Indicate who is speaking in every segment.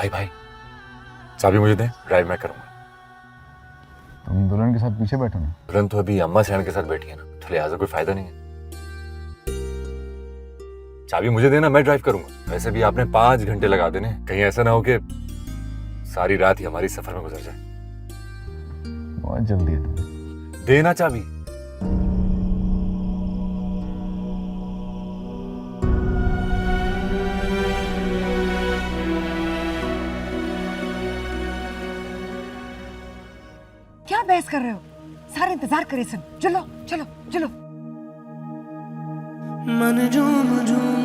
Speaker 1: भाई भाई चाबी मुझे दे, ड्राइव मैं करूंगा।
Speaker 2: तुम दुल्हन के साथ पीछे बैठो ना।
Speaker 1: दुल्हन तो अभी अम्मा सेहन के साथ बैठी है ना, तो लिहाजा कोई फायदा नहीं है। चाबी मुझे देना, मैं ड्राइव करूंगा। वैसे भी आपने 5 घंटे लगा देने, कहीं ऐसा ना हो कि सारी रात ही हमारी सफर में गुजर जाए।
Speaker 2: बहुत जल्दी है तुम्हें।
Speaker 1: देना चाबी।
Speaker 3: क्या बहस कर रहे हो? सारे इंतजार करे सन। चलो चलो चलो।
Speaker 4: मन झूम झूम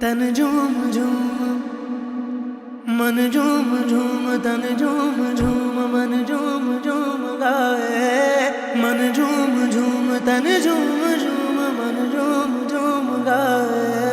Speaker 4: तन झूम झूम, मन झूम झूम तन झूम झूम, मन झूम झूम गाए। मन झूम झूम तन झूम झूम, मन झूम झूम गाए।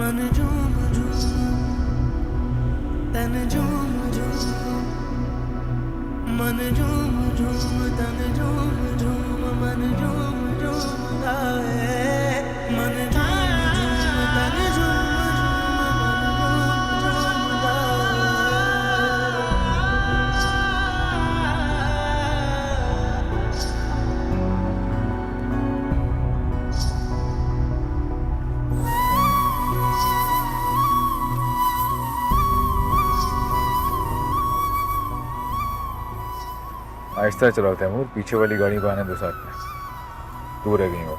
Speaker 4: मन झूम झूम तन झूम झूम, मन झूम झूम तन झूम झूम, मन झूम झूम गाए। मन झूम झूम तन झूम झूम, मन झूम झूम
Speaker 2: आहिस्ता चलाओ तैमूर, पीछे वाली गाड़ी को आने दो साथ में। दूर रह गई हो।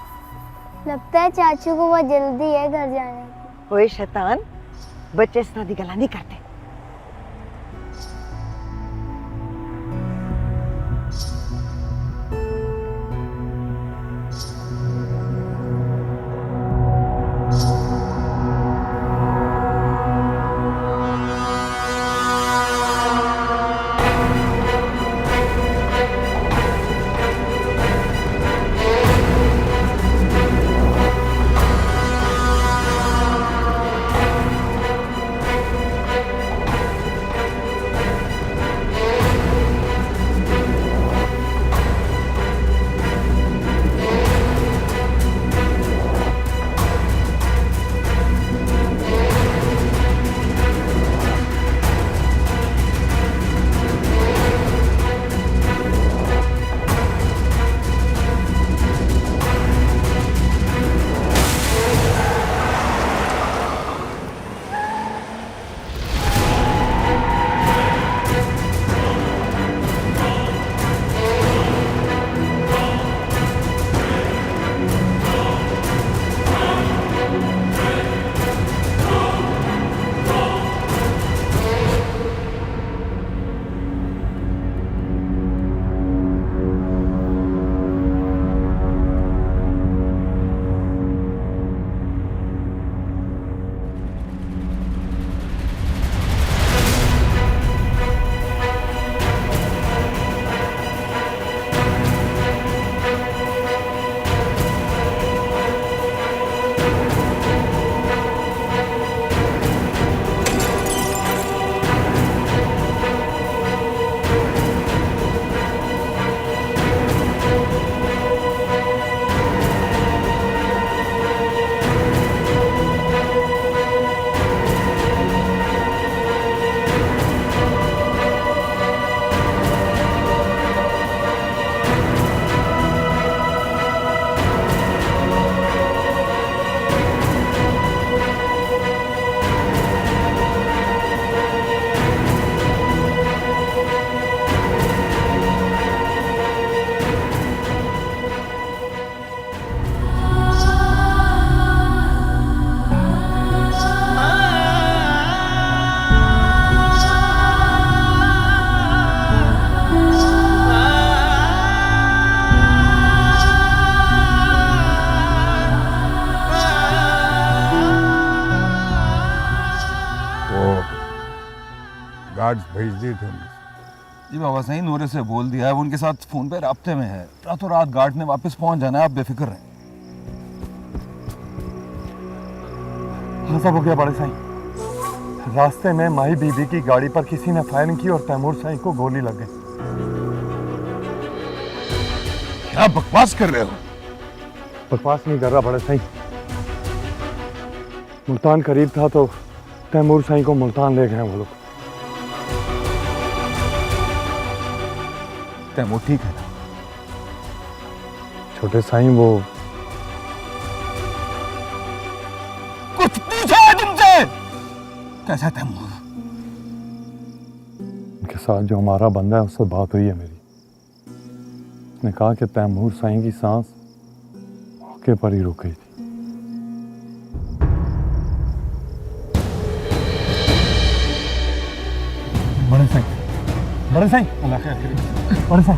Speaker 5: लगता है चाचू को बहुत जल्दी है घर जाने की।
Speaker 3: ओए शैतान, बच्चे इस तरह की गला नहीं करते।
Speaker 6: वो गार्ड्स भेज दिए थे उन्हें।
Speaker 2: जी बाबा सही नूरे से बोल दिया है, वो उनके साथ फोन पे राब्ते में है। रातों रात गार्ड ने वापस पहुंच जाना है, आप बेफिक्र रहें।
Speaker 7: हाँ सब हो गया बड़े साईं। रास्ते में माही बीबी की गाड़ी पर किसी ने फायरिंग की और तैमूर साईं को गोली लग गई।
Speaker 6: क्या बकवास कर रहे हो?
Speaker 7: बकवास नहीं कर रहा बड़े साईं। मुल्तान करीब था तो तैमूर साईं को मुल्तान ले गए वो लोग।
Speaker 2: तैमूर ठीक है ना?
Speaker 7: छोटे साईं वो
Speaker 2: कुछ पूछा है तुमसे? कैसा तैमूर?
Speaker 7: उनके साथ जो हमारा बंदा है उससे बात हुई है मेरी। उसने कहा कि तैमूर साईं की सांस मौके पर ही रुक गई थी। बड़े साईं, बड़े साईं, अल्लाह खैर करे। बड़े साईं,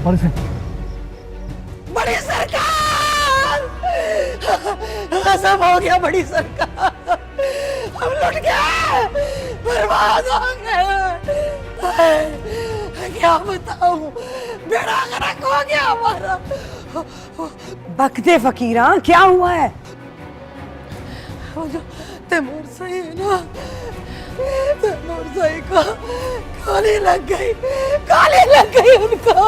Speaker 7: बड़े साईं,
Speaker 4: बड़ी सरकार, सब हो गया बड़ी सरकार, हम लुट गए, बर्बाद हो गए। क्या बताऊं, बेड़ा गर्क हो गया हमारा।
Speaker 3: बकदे फकीरा, क्या हुआ है?
Speaker 4: वो जो तैमूर साई है ना, तैमूर साई को गोली लग गई, गोली लग गई उनको।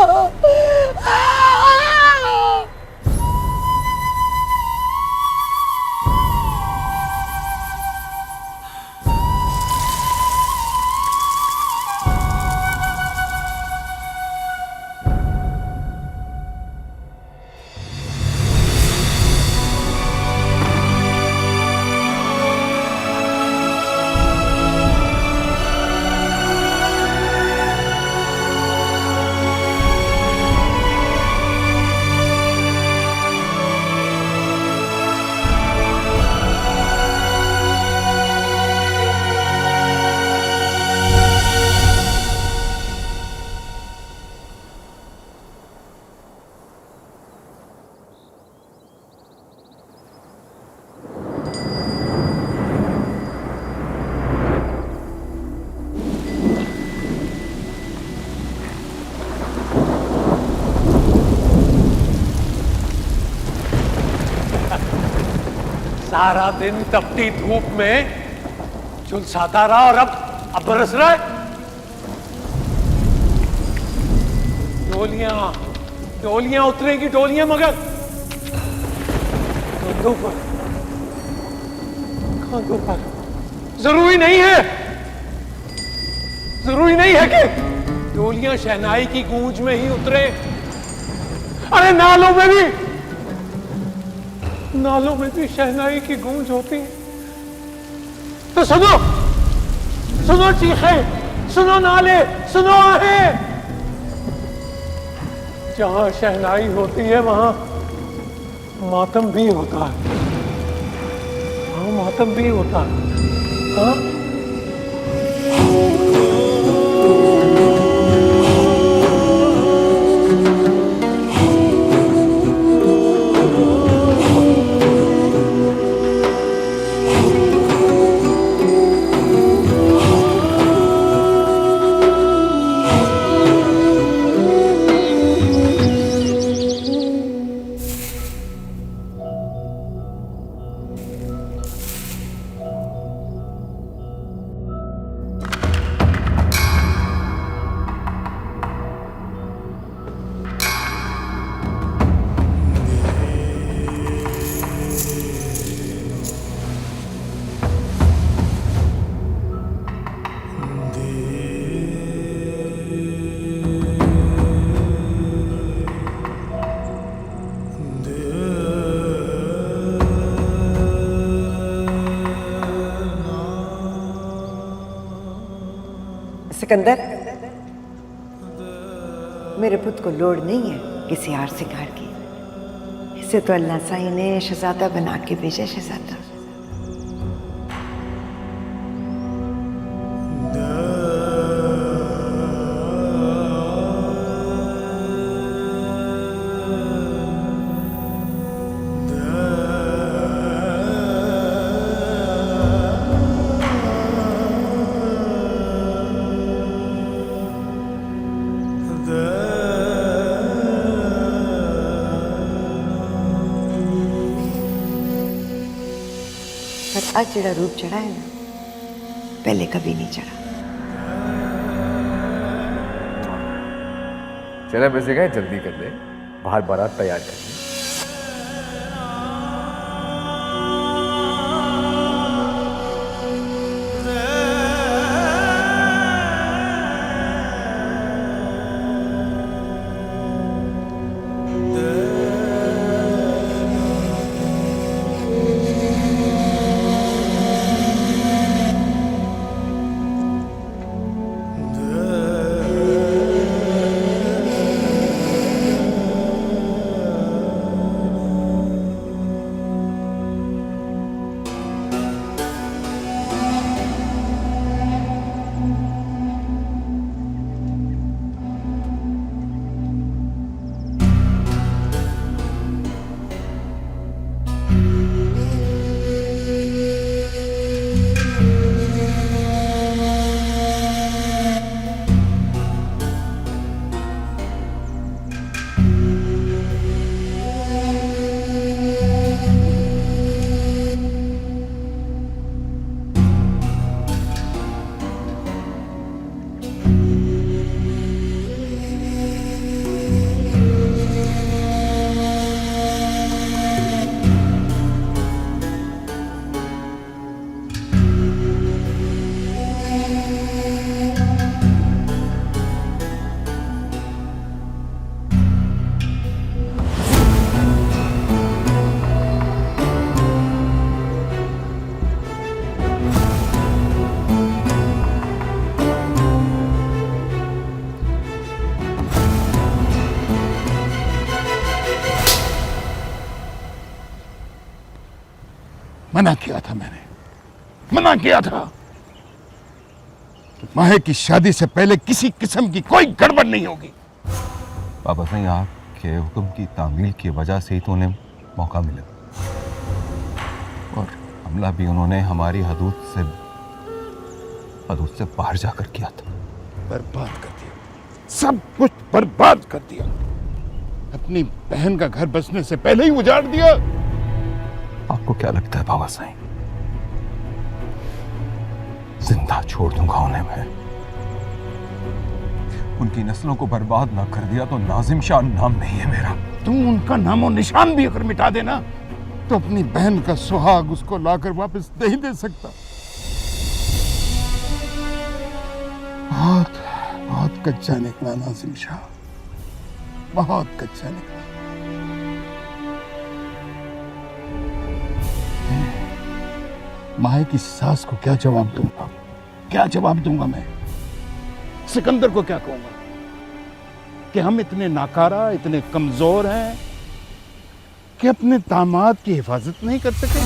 Speaker 8: सारा दिन तपती धूप में झुलसाता रहा और अब बरस रहा है। डोलियां डोलियां उतरेगी, डोलियां मगर कांधों पर। जरूरी नहीं है, जरूरी नहीं है कि डोलियां शहनाई की गूंज में ही उतरे। अरे नालों में भी शहनाई की गूंज होती है। तो सुनो, सुनो चीखें, सुनो नाले, सुनो आहें। जहां शहनाई होती है वहां मातम भी होता है, वहां मातम भी होता है। हाँ?
Speaker 3: सिकंदर, मेरे पुत को लोड़ नहीं है किसी हार सिंगार की। इसे तो अल्लाह साईं ने शहजादा बना के भेजा। शहजादा पर आज जड़ा रूप चढ़ा है ना, पहले कभी नहीं चढ़ा।
Speaker 1: चला वैसे गए, जल्दी कर ले, बाहर बारात तैयार कर ले।
Speaker 6: मना किया था मैंने, मना किया था। माहे की शादी से पहले किसी किस्म की कोई गड़बड़ नहीं होगी।
Speaker 2: बाबा साईं, आपके हुक्म की तामील की वजह से ही तो उन्हें मौका मिला, और हमला भी उन्होंने हमारी हदूद से बाहर जाकर किया था।
Speaker 6: बर्बाद कर दिया, सब कुछ बर्बाद कर दिया। अपनी बहन का घर बसने से पहले ही उजाड़ दिया।
Speaker 2: आपको क्या लगता है बाबा साईं, जिंदा छोड़ दूंगा उन्हें मैं? उनकी नस्लों को बर्बाद ना कर दिया तो नाजिम शाह नाम नहीं है मेरा।
Speaker 6: तुम उनका नामो निशान भी अगर मिटा देना तो अपनी बहन का सुहाग उसको लाकर वापस नहीं दे सकता। बहुत बहुत कच्चा निकला नाजिम शाह, बहुत कच्चा निकला। माहे की सास को क्या जवाब दूंगा, क्या जवाब दूंगा मैं? सिकंदर को क्या कहूंगा कि हम इतने नाकारा, इतने कमजोर हैं कि अपने दामाद की हिफाजत नहीं कर सके?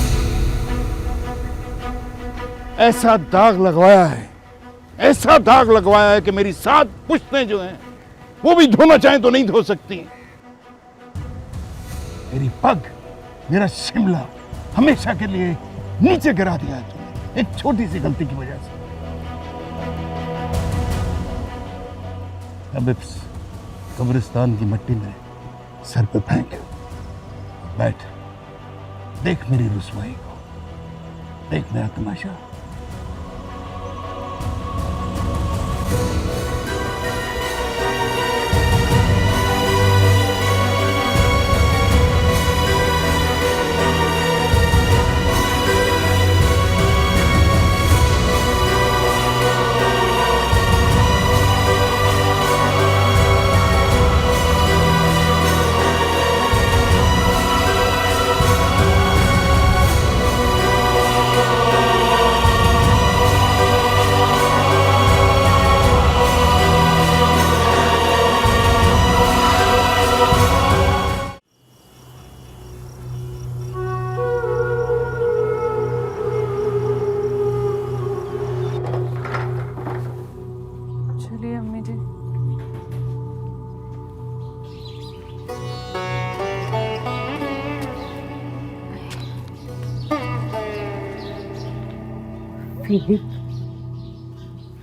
Speaker 6: ऐसा दाग लगवाया है, ऐसा दाग लगवाया है कि मेरी 7 पुश्तें जो हैं वो भी धोना चाहें तो नहीं धो सकती। मेरी पग, मेरा शिमला हमेशा के लिए नीचे गिरा दिया है तुमने, एक छोटी सी गलती की वजह से। अब इस कब्रिस्तान की मिट्टी मेरे सर पे फेंक, बैठ, देख मेरी रुसवाई को, देख मेरा तमाशा।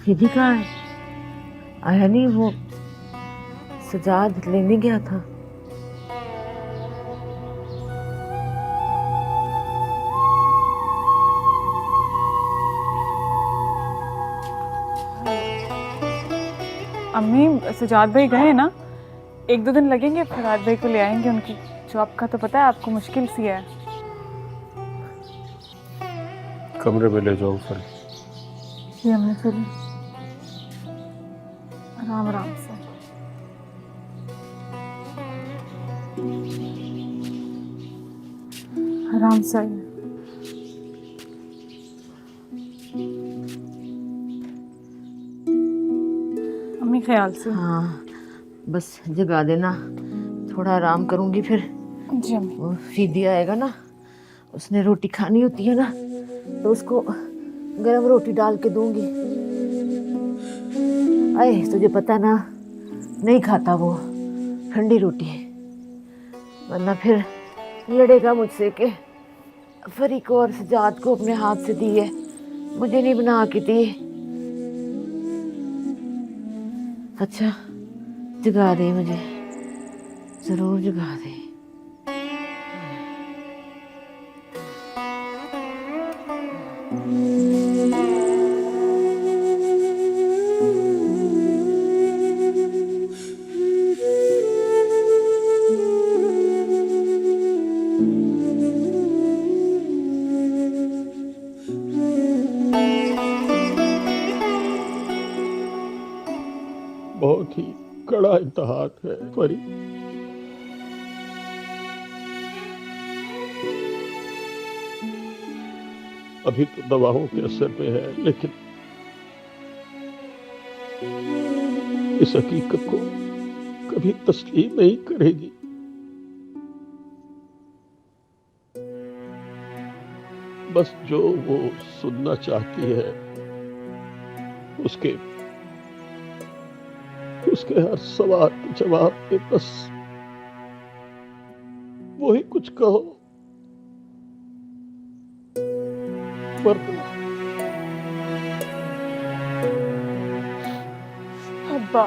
Speaker 9: फिदी कहाँ है? आया नहीं, वो सजाद लेने गया था।
Speaker 10: अम्मी सजाद भाई गए ना, 1-2 दिन लगेंगे, फराद भाई को ले आएंगे। उनकी जॉब का तो पता है आपको, मुश्किल सी है।
Speaker 7: कमरे में ले जाओ फिर।
Speaker 10: जी अम्मी चलिए, आराम आराम से। आराम से आइए। अम्मी ख्याल से।
Speaker 9: हाँ बस जगा देना, थोड़ा आराम करूंगी फिर।
Speaker 10: जी अम्मी।
Speaker 9: वो फीदी आएगा ना, उसने रोटी खानी होती है ना, तो उसको गरम रोटी डाल के दूंगी। अरे तुझे पता ना, नहीं खाता वो ठंडी रोटी, वरना फिर लड़ेगा मुझसे कि फरीक और सजाद को अपने हाथ से दी है, मुझे नहीं बना के दी। अच्छा जगा दे मुझे, जरूर जगा दे।
Speaker 6: बहुत ही कड़ा इम्तिहान है परी। अभी तो दवाओं के असर पे है, लेकिन इस हकीकत को कभी तस्लीम नहीं करेगी। बस जो वो सुनना चाहती है उसके हर सवाल के जवाब पे बस वही कुछ कहो।
Speaker 10: अब्बा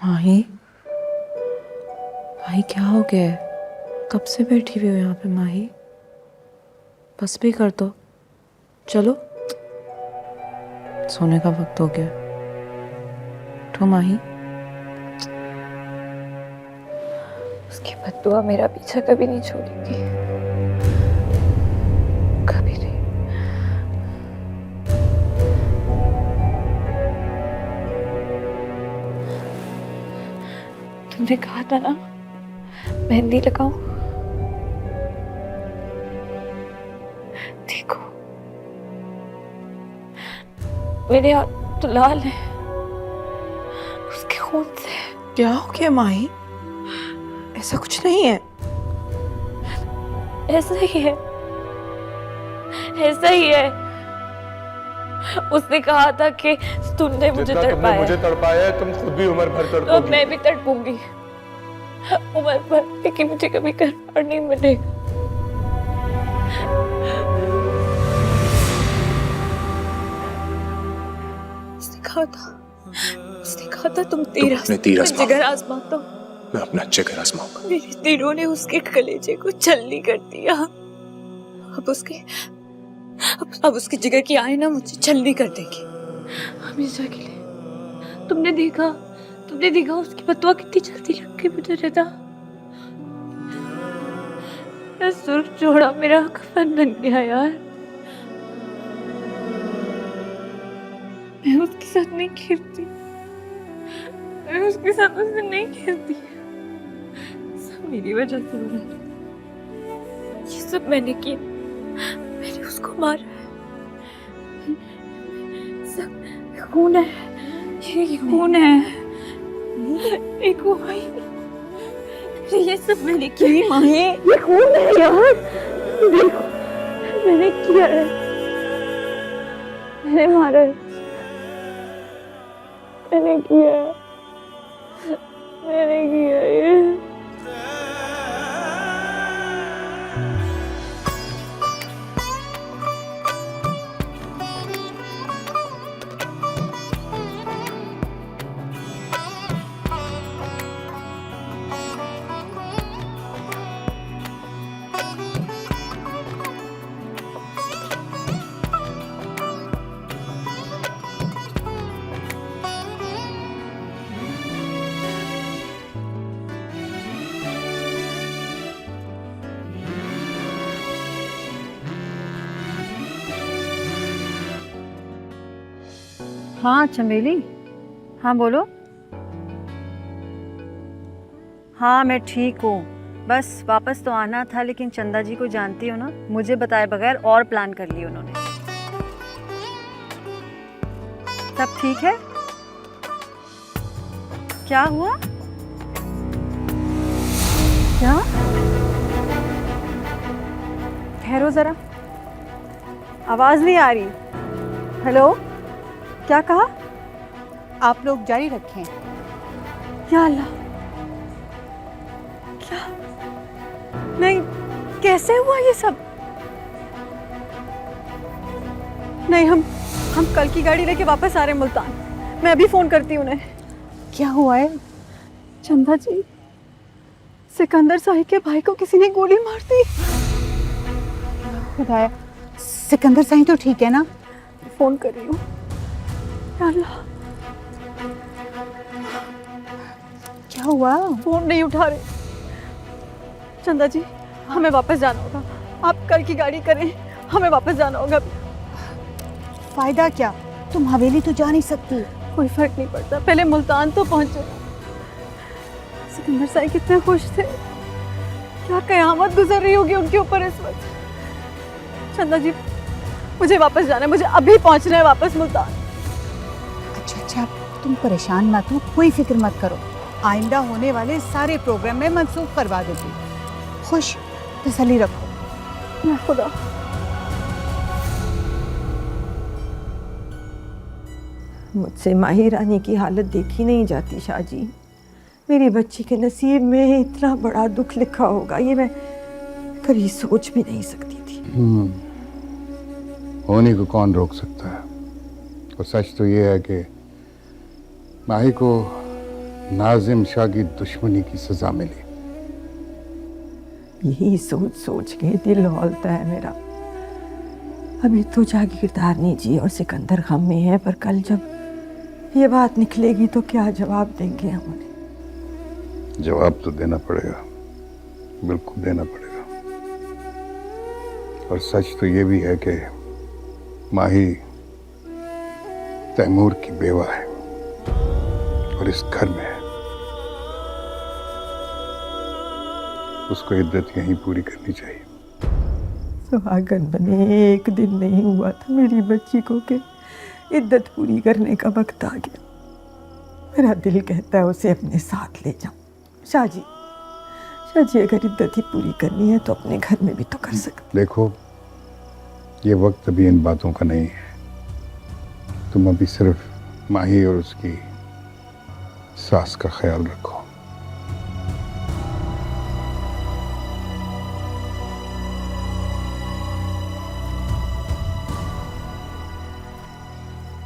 Speaker 11: माही, माही क्या हो गया है? कब से बैठी हुई हो यहाँ पे माही? बस भी कर दो, चलो सोने का वक्त हो गया। उठो माही।
Speaker 12: उसकी बद्दुआ मेरा पीछा कभी नहीं छोड़ेगी, कभी नहीं। तुमने कहा था ना मेहंदी लगाऊं, देखो मेरे हाथ तो लाल है उसके खून से।
Speaker 11: क्या हो गया माही? ऐसा कुछ नहीं है।
Speaker 12: ऐसा ही है, ऐसा ही है। उसने कहा था कि तुमने मुझे तड़पाया,
Speaker 7: मुझे तड़पाया है, तुम खुद भी उम्र भर
Speaker 12: तो
Speaker 7: तड़पोगी।
Speaker 12: मैं भी तड़पूंगी उम्र भर, लेकिन मुझे कभी करार नहीं मिलेगा। उसने कहा था तुम तीर जिगर आजमाता हो।
Speaker 13: मैं अपना जिगर आजमाऊंगा।
Speaker 12: मेरे तीरों ने उसके कलेजे को छलनी कर दिया। अब उसके जिगर की आय ना मुझे छलनी कर देगी हमेशा के लिए। तुमने देखा तुमने देखा उसकी बददुआ कितनी जल्दी लग गई मुझे रिदा। मेरा सुर्ख जोड़ा मेरा कफन बन गया यार। मैं उसके साथ नहीं खेलती, मैं उसके साथ उससे नहीं खेलती। सब मेरी वजह से हो रहा है। ये सब मैंने किया, मैंने उसको मारा है। सब खून है, ये खून है। एक वो भाई, ये सब मैंने किया। माही, ये खून है यार। देखो, मैंने किया है, मैंने मारा है, मैंने किया है, मैंने किया ये।
Speaker 14: हाँ चमेली, हाँ बोलो। हाँ मैं ठीक हूँ, बस वापस तो आना था, लेकिन चंदा जी को जानती हो ना, मुझे बताए बगैर और प्लान कर लिए उन्होंने। सब ठीक है? क्या हुआ? क्या? ठहरो जरा, आवाज नहीं आ रही। हेलो, क्या कहा?
Speaker 15: आप लोग जारी रखें।
Speaker 14: या अल्लाह, क्या? नहीं, कैसे हुआ ये सब? नहीं, हम कल की गाड़ी लेके वापस आ रहे हैं मुल्तान। मैं अभी फोन करती हूँ उन्हें।
Speaker 15: क्या हुआ है?
Speaker 14: चंदा जी, सिकंदर साहिब के भाई को किसी ने गोली मार दी।
Speaker 15: खुदाया, सिकंदर साहिब तो ठीक है ना?
Speaker 14: फोन कर रही हूँ। अल्लाह,
Speaker 15: क्या हुआ?
Speaker 14: फोन नहीं उठा रहे। चंदा जी, हमें वापस जाना होगा। आप कल की गाड़ी करें, हमें वापस जाना होगा।
Speaker 15: फायदा क्या? तुम हवेली तो जा नहीं सकती।
Speaker 14: कोई फर्क नहीं पड़ता, पहले मुल्तान तो पहुंचे। सिकंदर साहिब कितने खुश थे, क्या कयामत गुजर रही होगी उनके ऊपर इस वक्त। चंदा जी, मुझे वापस जाना है, मुझे अभी पहुंचना है वापस मुल्तान।
Speaker 15: अच्छा, तुम परेशान मत हो, कोई फिक्र मत करो। आइंदा होने वाले सारे प्रोग्राम में मंसूख करवा देती। खुश, तसल्ली रखो।
Speaker 14: या खुदा।
Speaker 3: मुझसे माही रानी की हालत देखी नहीं जाती शाहजी। मेरी बच्ची के नसीब में इतना बड़ा दुख लिखा होगा, ये मैं कभी सोच भी नहीं सकती थी।
Speaker 6: होने को कौन रोक सकता है। और सच तो ये है कि माही को नाजिम शाह की दुश्मनी की सजा मिली।
Speaker 3: यही सोच सोच के दिल हौलता है मेरा। अभी तो जागीरदारनी जी और सिकंदर गम में है, पर कल जब ये बात निकलेगी तो क्या जवाब देंगे हम उन्हें?
Speaker 6: जवाब तो देना पड़ेगा, बिल्कुल देना पड़ेगा। और सच तो ये भी है कि माही तैमूर की बेवा है और इस घर में है। उसको इद्दत यहीं पूरी करनी चाहिए।
Speaker 3: सुहागन बने एक दिन नहीं हुआ था मेरी बच्ची को कि इद्दत पूरी करने का वक्त आ गया। मेरा दिल कहता है उसे अपने साथ ले जाऊं। शाहजी, अगर इद्दत ही पूरी करनी है तो अपने घर में भी तो कर सकते।
Speaker 6: देखो, ये वक्त अभी इन बातों का नहीं है। तुम अभी सिर्फ माही और उसकी सास का ख्याल रखो।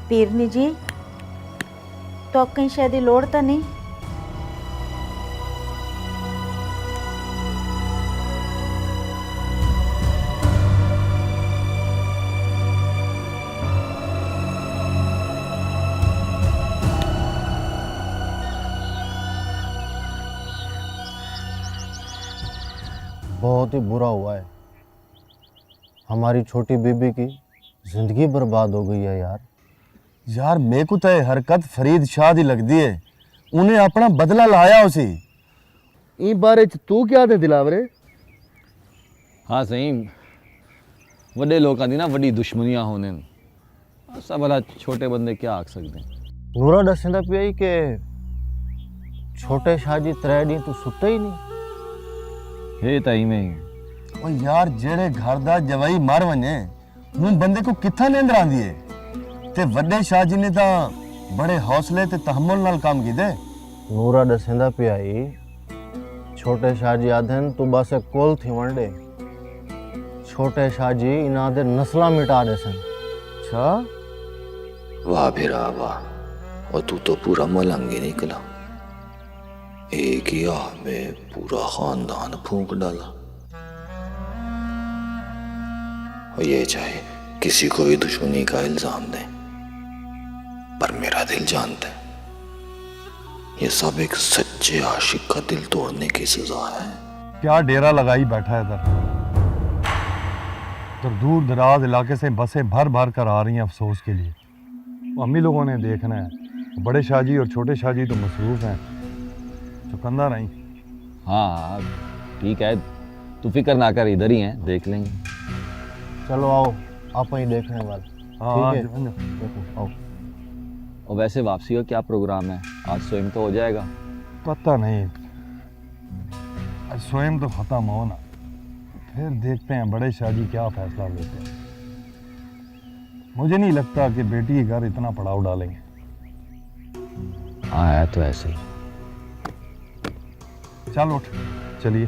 Speaker 16: पीरनी जी, तो कहीं शायद लोड़ तो नहीं?
Speaker 17: बहुत ही बुरा हुआ है। हमारी छोटी बीबी की जिंदगी बर्बाद हो गई है यार।
Speaker 18: यार मेरे को तो ये हरकत फरीद शाह दी लगती है। उन्हें अपना बदला लाया उसी। इस बारे च तू क्या दे दिलावरे?
Speaker 2: हाँ सही, वड्डे लोगों की ना वड्डी दुश्मनियां होने सब भला छोटे बंदे क्या आख सकते हैं।
Speaker 17: नूरा दसेंदा पिया ही के छोटे शाह जी 3 दिन तू सुते ही नहीं।
Speaker 2: हे ताई में
Speaker 18: ओ यार जेड़े घर दा जवाई मर वने हूं बंदे को कित्था नींदर आंदी है ते वड्डे शाह जी ने तां बड़े हौसले ते तहम्मुल नाल काम कीते।
Speaker 17: नूरा दसेंदा पिया ही छोटे शाह जी आधन तू बस कोल थी वंडे। छोटे शाह जी इना दे नस्ला मिटा दे सन।
Speaker 18: अच्छा
Speaker 13: वाह भिरा वाह, और तू तो पूरा मलंगी निकला। एक ही आह में पूरा खानदान फूंक डाला। और ये चाहे किसी को भी दुश्मनी का इल्जाम दे, पर मेरा दिल जानता है ये सब एक सच्चे आशिक का दिल तोड़ने की सजा है।
Speaker 7: क्या डेरा लगाई बैठा है इधर। तो दूर दराज इलाके से बसें भर भर कर आ रही हैं अफसोस के लिए। हम ही लोगों ने देखना है। बड़े शाहजी और छोटे शाहजी तो मसरूफ हैं, चुकंदा नहीं।
Speaker 2: हाँ ठीक है, तू फिक्र ना कर, इधर ही हैं, देख लेंगे।
Speaker 17: चलो आओ, आप ही देखने वाले।
Speaker 7: हाँ
Speaker 17: ठीक है देखो आओ।
Speaker 2: और वैसे वापसी का क्या प्रोग्राम है? आज स्वयं तो हो जाएगा?
Speaker 7: पता नहीं, स्वयं तो खत्म हो ना, फिर देखते हैं बड़े शाहजी क्या फैसला लेते हैं। मुझे नहीं लगता कि बेटी के घर इतना पड़ाव डालेंगे।
Speaker 2: हाँ है तो ऐसे ही।
Speaker 7: चल उठ, चलिए।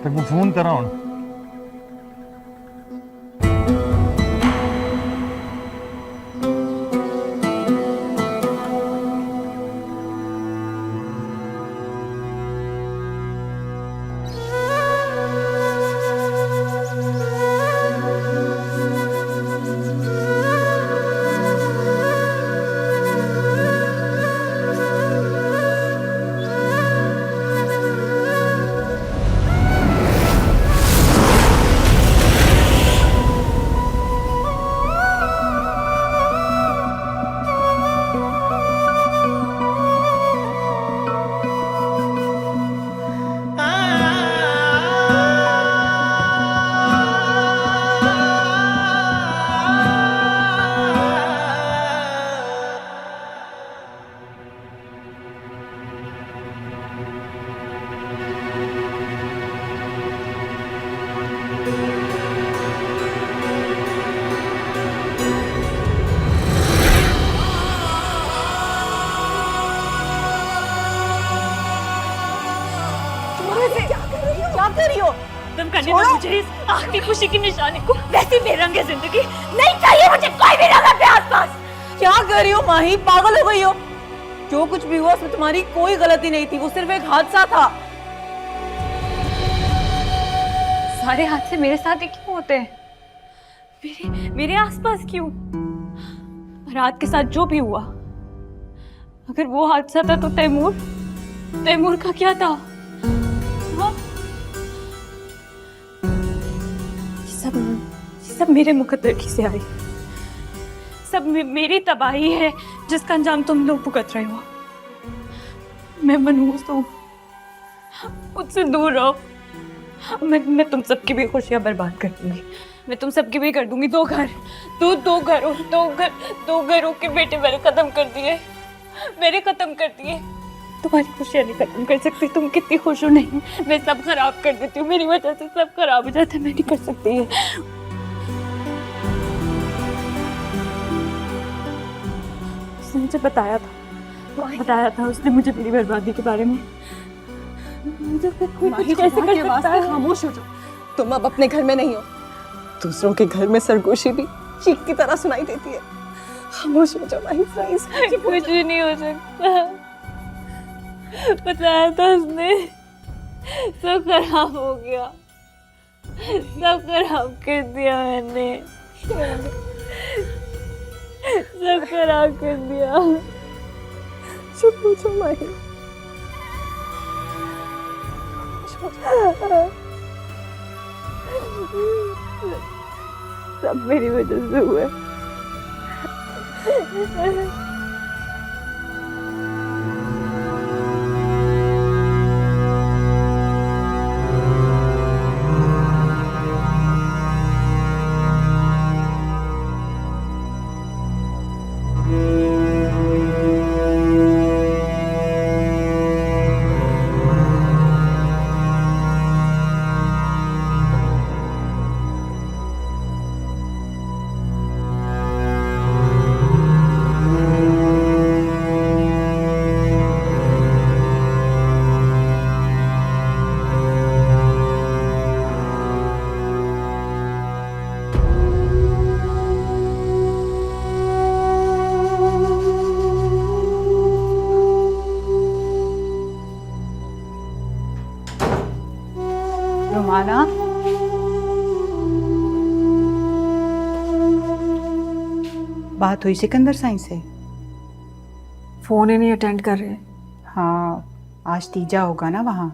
Speaker 7: तक वो फोन करा हूं।
Speaker 12: तुम करने दो मुझे इस आखिरी खुशी की निशानी को। वैसी बेरंग है जिंदगी, नहीं चाहिए मुझे कोई भी रंग अपने आसपास।
Speaker 14: क्या कर रही हो माही, पागल हो गई हो? जो कुछ भी हुआ उसमें तुम्हारी कोई गलती नहीं थी, वो सिर्फ एक हादसा था।
Speaker 12: सारे हादसे मेरे साथ ही क्यों होते हैं? मेरे आसपास क्यों? रात के साथ जो भी हुआ, अगर वो हादसा था तो तैमूर का क्या था? हाँ? ये सब मेरे मुकद्दर की से आई। सब मेरी तबाही है जिसका अंजाम तुम लोग भुगत रहे हो। मैं मनहूस हूँ, मुझसे दूर रहो। मैं तुम सबकी भी खुशियां बर्बाद कर दूंगी। मैं तुम सबकी भी कर दूंगी। दो घरों के बेटे मैंने खत्म कर दिए, तुम्हारी खुशियां नहीं खत्म कर सकती। तुम कितनी खुश हो नहीं, मैं सब खराब कर देती हूँ। मेरी वजह से सब खराब हो जाता है, मैं नहीं कर सकती है। उसने मुझे बताया था उसने मुझे मेरी बर्बादी के बारे में। मुझे कोई कुछ कैसे कर सकता है?
Speaker 14: खामोश हो जाओ, तुम अब अपने घर में नहीं हो। दूसरों के घर में सरगोशी भी चीख की तरह सुनाई देती है। खामोश हो जाओ माही,
Speaker 12: कुछ भी नहीं हो सकता। बताया था उसने, सब खराब हो गया, सब खराब कर दिया मैंने, सब खराब कर दिया।
Speaker 14: चुप हो जाओ माही। सब मेरी वजह से हुआ है।
Speaker 15: रोमाना, बात हुई सिकंदर साईं से?
Speaker 14: फोन ही नहीं अटेंड कर रहे।
Speaker 15: हाँ, आज तीजा होगा ना वहाँ,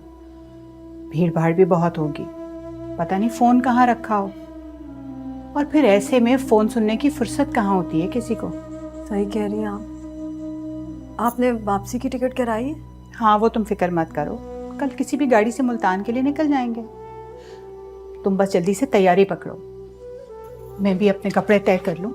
Speaker 15: भीड़ भाड़ भी बहुत होगी। पता नहीं फ़ोन कहाँ रखा हो, और फिर ऐसे में फ़ोन सुनने की फुर्सत कहाँ होती है किसी को।
Speaker 14: सही कह रही हैं आप। आपने वापसी की टिकट कराई है?
Speaker 15: हाँ, वो तुम फिक्र मत करो, कल किसी भी गाड़ी से मुल्तान के लिए निकल जाएंगे। तुम बस जल्दी से तैयारी पकड़ो, मैं भी अपने कपड़े तय कर लूँ।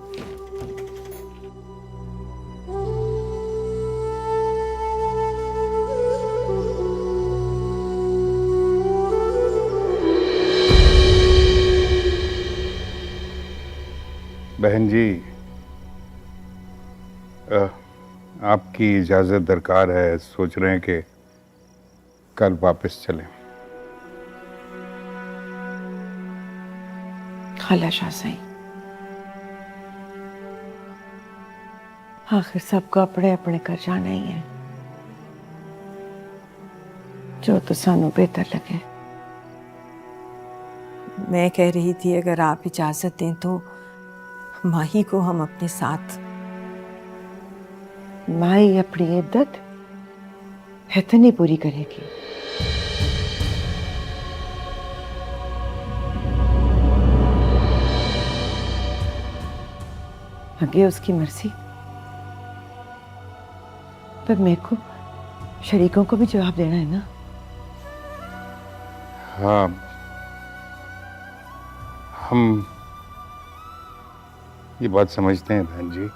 Speaker 6: बहन जी, आपकी इजाज़त दरकार है। सोच रहे हैं कि कल वापस चलें।
Speaker 3: खाला शाह साईं, आखिर सबको अपने अपने कर जाना ही है, जो तो सानू बेहतर लगे। मैं कह रही थी अगर आप इजाजत दें तो माही को हम अपने साथ। माही अपनी इद्दत इतनी पूरी करेगी। आगे उसकी मर्जी, पर मेरे को शरीकों को भी जवाब देना है ना।
Speaker 6: हाँ, हम ये बात समझते हैं बहन जी।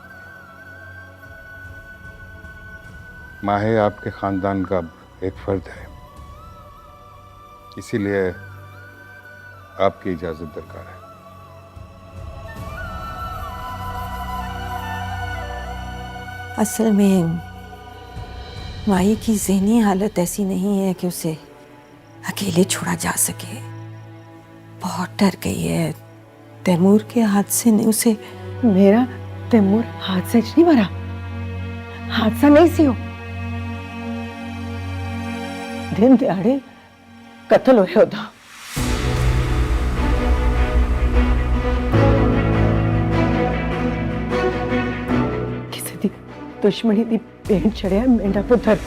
Speaker 6: माहे आपके खानदान का एक फर्द है, इसीलिए आपकी इजाजत दरकार है।
Speaker 3: असल में माही की ज़हनी हालत ऐसी नहीं है कि उसे अकेले छोड़ा जा सके। बहुत डर गई है। तैमूर के हादसे ने उसे। मेरा तैमूर हादसे नहीं मरा, हादसा नहीं सी हो, दिन दिहाड़े कत्ल होया ओदा। किसी दी दुश्मनी दी पेंट चढ़िया मेरा पुत्र।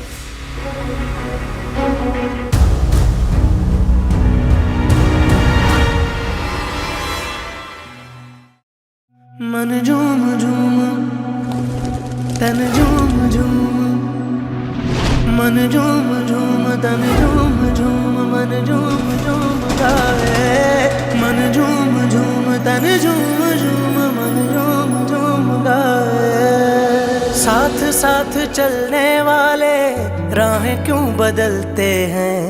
Speaker 4: मन झूम झूम तन झूम झूम, मन झूम झूम तन झूम झूम, मन झूम झूम गाए। मन झूम झूम तन झूम झूम, मन झूम झूम गाए। साथ साथ चलने वाले राहें क्यों बदलते हैं?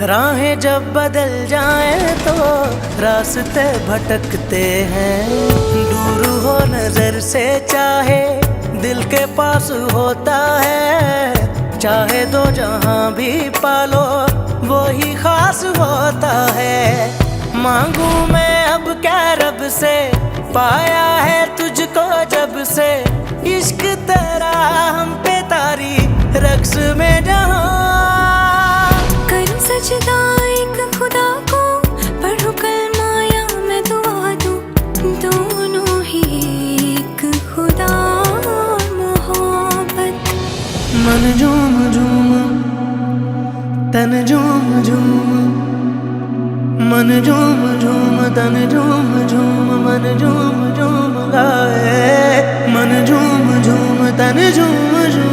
Speaker 4: राहें जब बदल जाएं तो रास्ते भटकते हैं। दूर हो नजर से चाहे दिल के पास होता है, चाहे दो जहां भी पालो वो ही खास होता है। मांगू मैं अब क्या रब से, पाया है तुझको जब से। इश्क तेरा हम पे तारी रक्स में जहां।
Speaker 12: करूं सजदा एक खुदा को, पढ़ूं कलमा या मैं दुआ दूं, दोनों ही एक खुदा और मोहब्बत।
Speaker 4: मन तन झूम झूम मन झूम झूम तन झूम झूम मन झूम झूम गाए मन झूम झूम तन झूम झूम